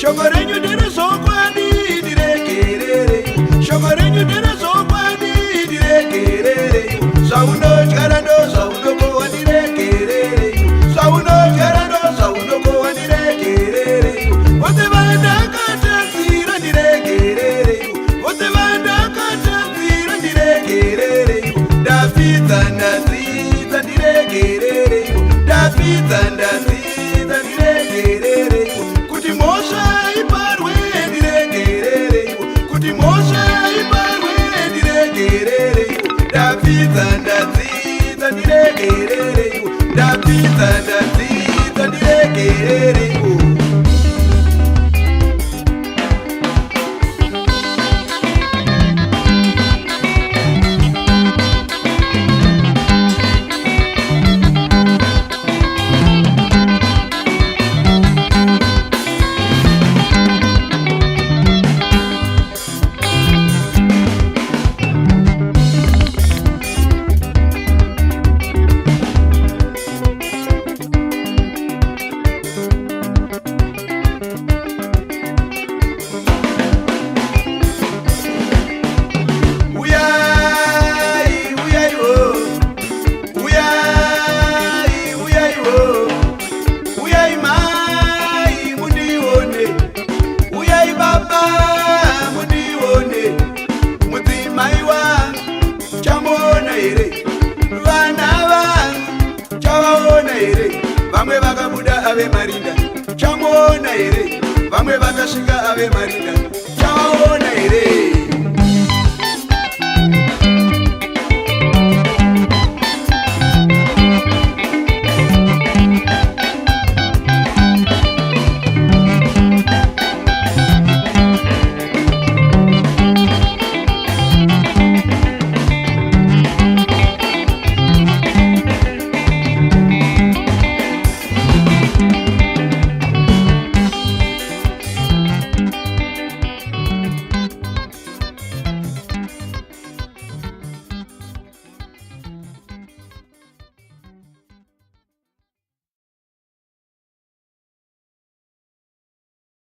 Shogorenyu dere sokwani direkerere. Shogorenyu dere sokwani direkerere. Sauno charando sauno ko direkerere. Sauno charando sauno ko direkerere. Ote banda kata sira direkerere. Ote banda kata sira direkerere. David and Aziz and direkerere. David and Aziz and direkerere. Kuti Moshe iparwe direkerere. Kuti Moshe iparwe direkerere. David and Aziz and direkerere. David and Aziz and direkerere. Vamwe vakabuda ave marinda chamuona here, vamwe vakasvika ave marinda chaona here.